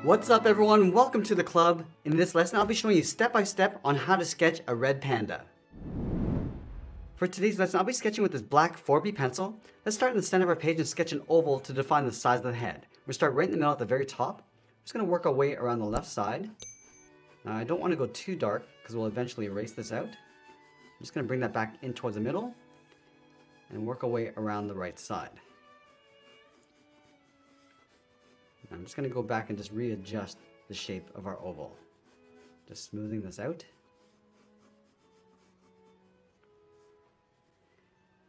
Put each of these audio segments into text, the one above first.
What's up everyone, welcome to the club. In this lesson I'll be showing you step by step on how to sketch a red panda. For today's lesson I'll be sketching with this black 4B pencil. Let's start in the center of our page and sketch an oval to define the size of the head. We'll start right in the middle at the very top. I'm just going to work our way around the left side. Now I don't want to go too dark because we'll eventually erase this out. I'm just going to bring that back in towards the middle and work our way around the right side. I'm just going to go back and just readjust the shape of our oval. Just smoothing this out.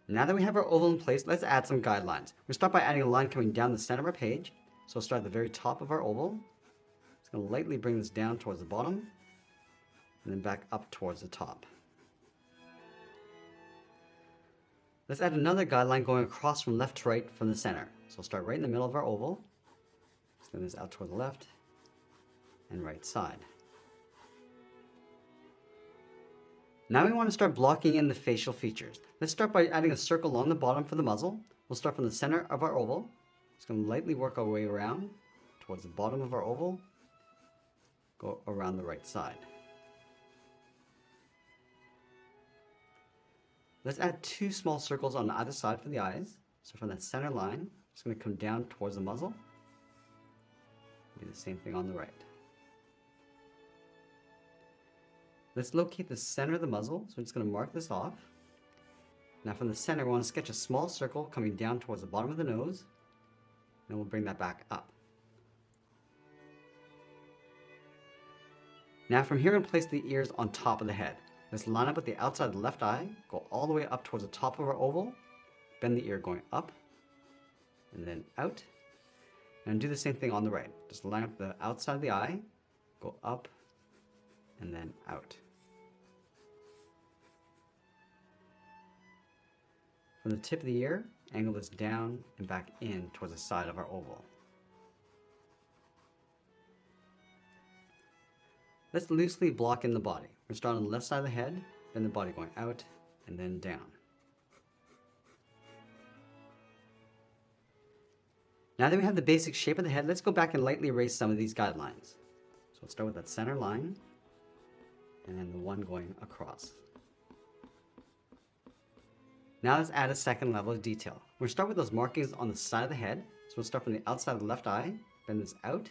Now that we have our oval in place, let's add some guidelines. We'll start by adding a line coming down the center of our page. So we'll start at the very top of our oval. Just going to lightly bring this down towards the bottom and then back up towards the top. Let's add another guideline going across from left to right from the center. So we'll start right in the middle of our oval. Extend this out toward the left and right side. Now we want to start blocking in the facial features. Let's start by adding a circle along the bottom for the muzzle. We'll start from the center of our oval. Just going to lightly work our way around towards the bottom of our oval. Go around the right side. Let's add two small circles on either side for the eyes. So from that center line, just going to come down towards the muzzle. Do the same thing on the right. Let's locate the center of the muzzle, so I'm just going to mark this off. Now from the center, we want to sketch a small circle coming down towards the bottom of the nose, and we'll bring that back up. Now from here, we're going to place the ears on top of the head. Let's line up with the outside of the left eye, go all the way up towards the top of our oval, bend the ear going up, and then out. And do the same thing on the right. Just line up the outside of the eye, go up, and then out. From the tip of the ear, angle this down and back in towards the side of our oval. Let's loosely block in the body. We're starting on the left side of the head, then the body going out and then down. Now that we have the basic shape of the head, let's go back and lightly erase some of these guidelines. So we'll start with that center line, and then the one going across. Now let's add a second level of detail. We'll start with those markings on the side of the head. So we'll start from the outside of the left eye, bend this out,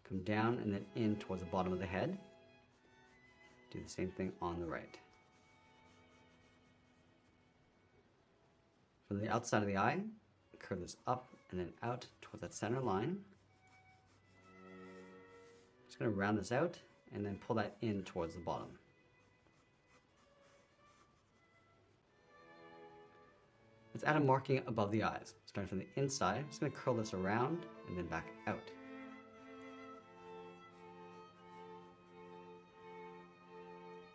come down and then in towards the bottom of the head. Do the same thing on the right. From the outside of the eye, curve this up and then out towards that center line. Just going to round this out and then pull that in towards the bottom. Let's add a marking above the eyes. Starting from the inside, I'm just going to curl this around and then back out.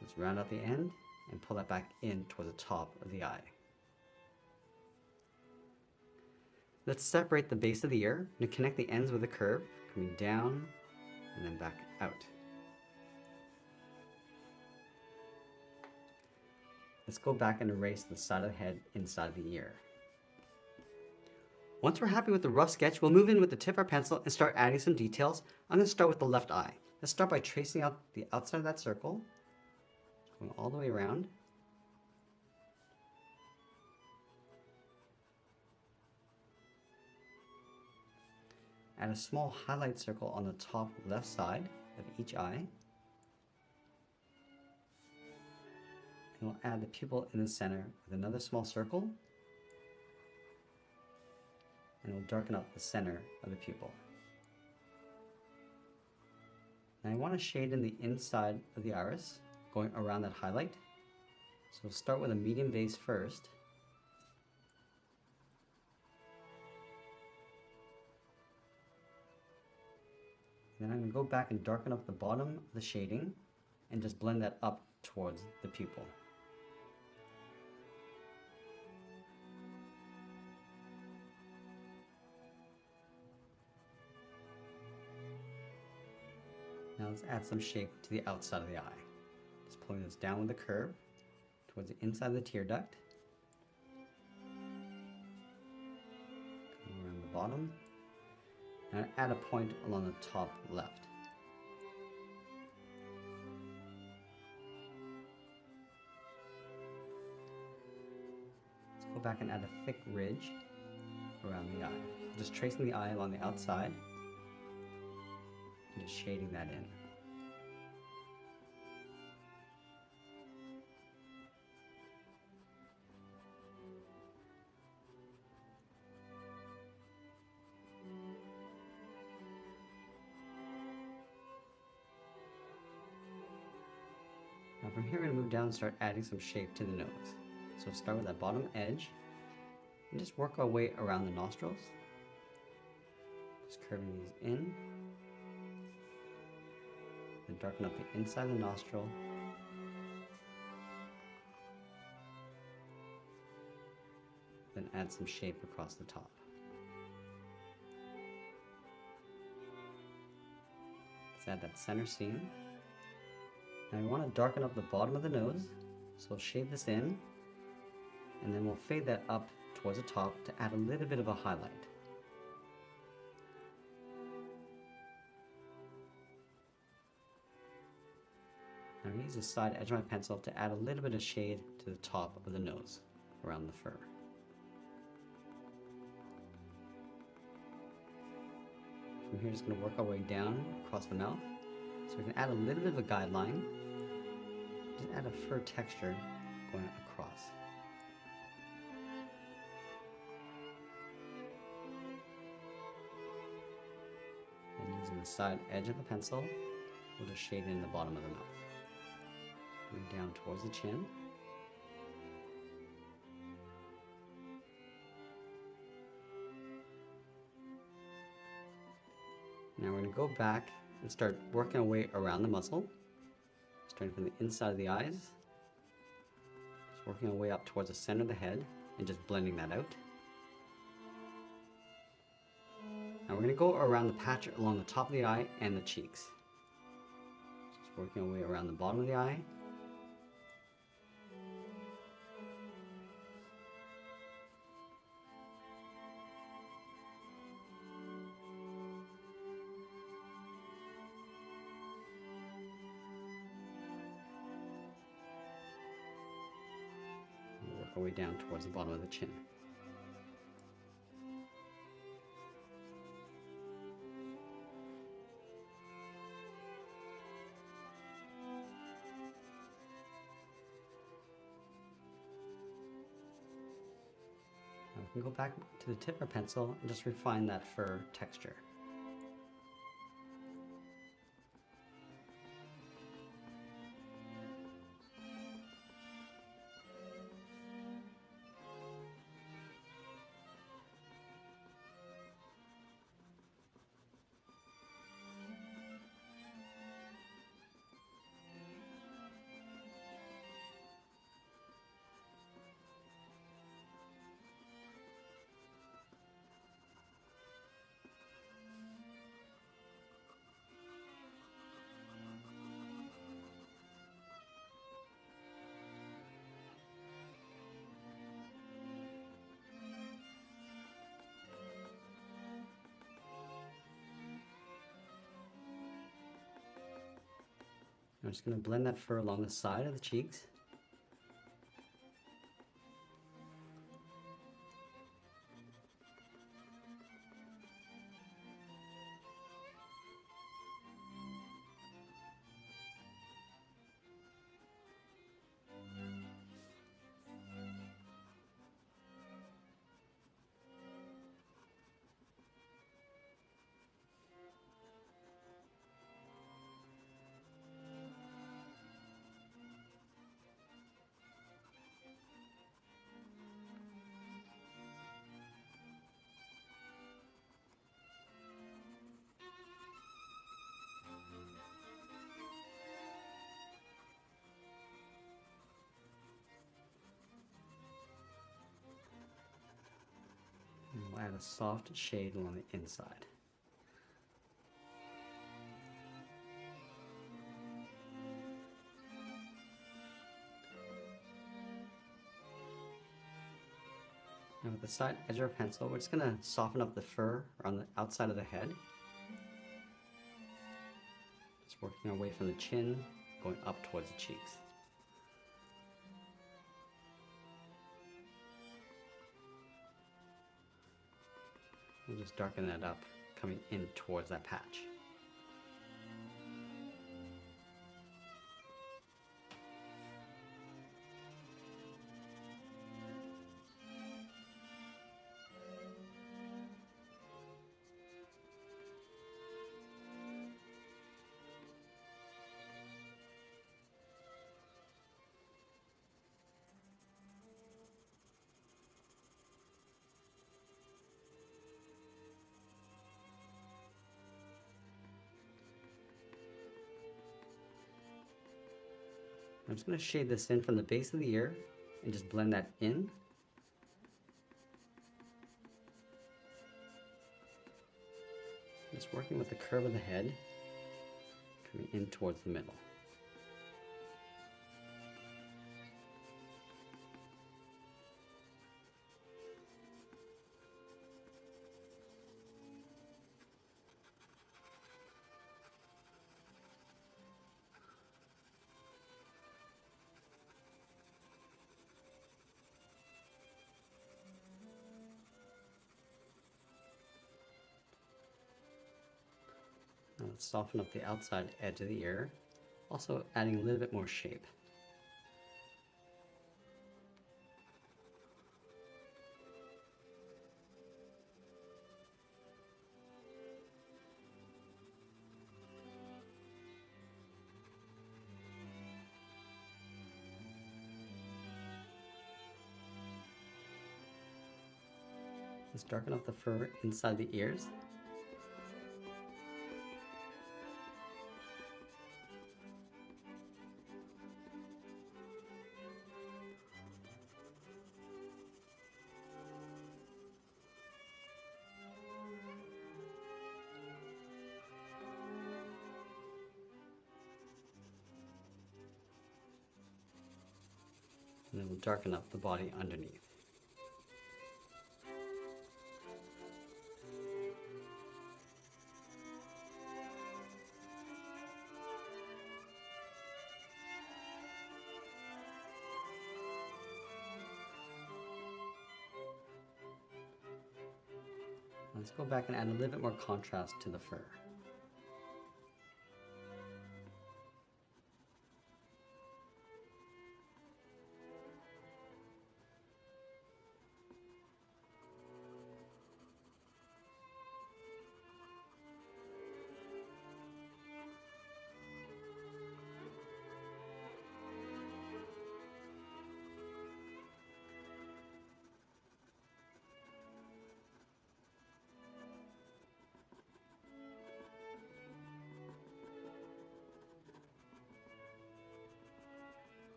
Let's round out the end and pull that back in towards the top of the eye. Let's separate the base of the ear and connect the ends with a curve, coming down and then back out. Let's go back and erase the side of the head inside the ear. Once we're happy with the rough sketch, we'll move in with the tip of our pencil and start adding some details. I'm going to start with the left eye. Let's start by tracing out the outside of that circle, going all the way around. Add a small highlight circle on the top left side of each eye. And we'll add the pupil in the center with another small circle. And we'll darken up the center of the pupil. Now I want to shade in the inside of the iris, going around that highlight. So we'll start with a medium base first. Then I'm going to go back and darken up the bottom of the shading and just blend that up towards the pupil. Now let's add some shape to the outside of the eye. Just pulling this down with a curve towards the inside of the tear duct. Come around the bottom and add a point along the top left. Let's go back and add a thick ridge around the eye. Just tracing the eye along the outside and just shading that in. Now from here we're going to move down and start adding some shape to the nose. So start with that bottom edge and just work our way around the nostrils. Just curving these in. Then darken up the inside of the nostril. Then add some shape across the top. Let's add that center seam. Now we want to darken up the bottom of the nose, so we'll shade this in, and then we'll fade that up towards the top to add a little bit of a highlight. Now I use the side edge of my pencil to add a little bit of shade to the top of the nose, around the fur. From here, just going to work our way down across the mouth, so we can add a little bit of a guideline. Just add a fur texture going across. And using the side edge of the pencil, we'll just shade in the bottom of the mouth. Move down towards the chin. Now we're going to go back and start working our way around the muzzle, starting from the inside of the eyes, just working our way up towards the center of the head and just blending that out. Now we're going to go around the patch along the top of the eye and the cheeks. Just working our way around the bottom of the eye. Work our way down towards the bottom of the chin. Now we can go back to the tip of our pencil and just refine that fur texture. I'm just going to blend that fur along the side of the cheeks. And we'll add a soft shade along the inside. Now And with the side edge of our pencil, we're just going to soften up the fur on the outside of the head. Just working our way from the chin, going up towards the cheeks. We'll just darken that up, coming in towards that patch. I'm just going to shade this in from the base of the ear and just blend that in. Just working with the curve of the head, coming in towards the middle. Now let's soften up the outside edge of the ear, also adding a little bit more shape. Let's darken up the fur inside the ears. And then we'll darken up the body underneath. Let's go back and add a little bit more contrast to the fur.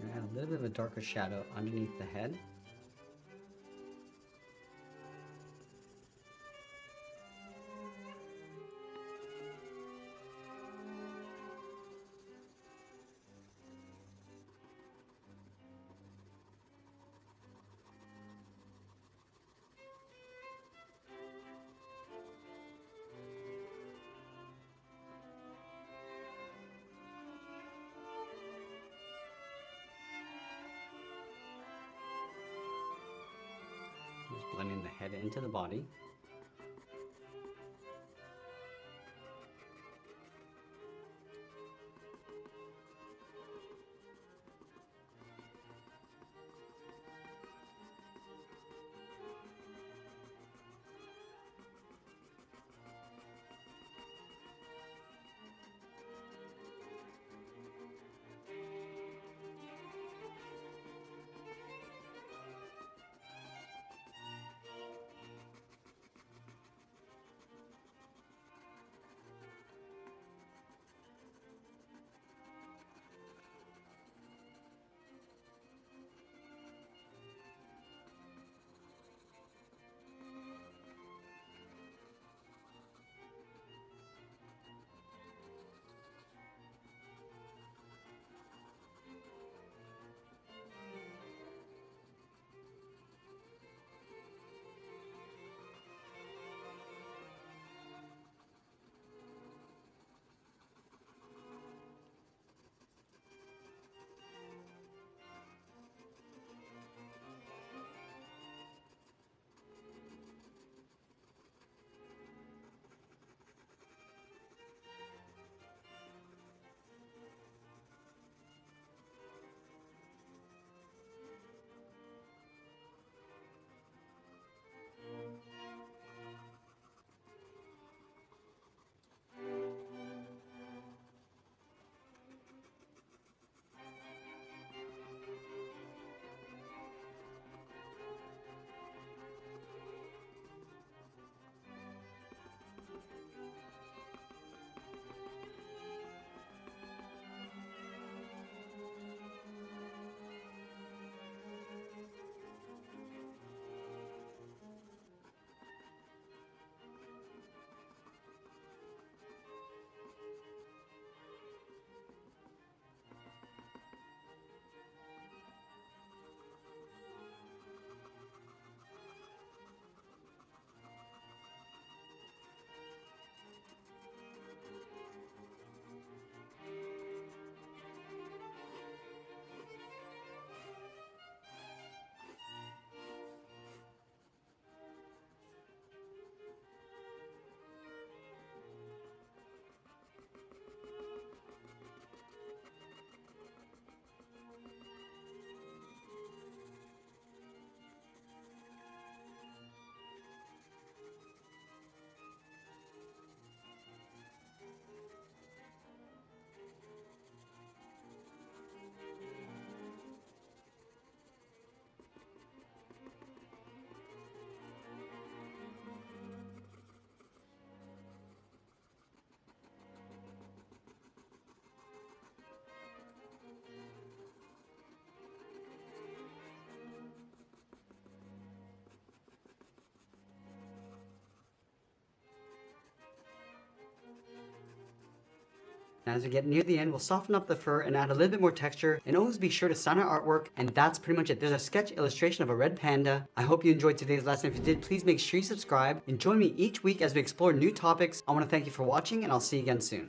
And add a little bit of a darker shadow underneath the head. Just blending the head into the body. And as we get near the end, we'll soften up the fur and add a little bit more texture, and always be sure to sign our artwork, and that's pretty much it. There's a sketch illustration of a red panda. I hope you enjoyed today's lesson. If you did, please make sure you subscribe and join me each week as we explore new topics. I want to thank you for watching, and I'll see you again soon.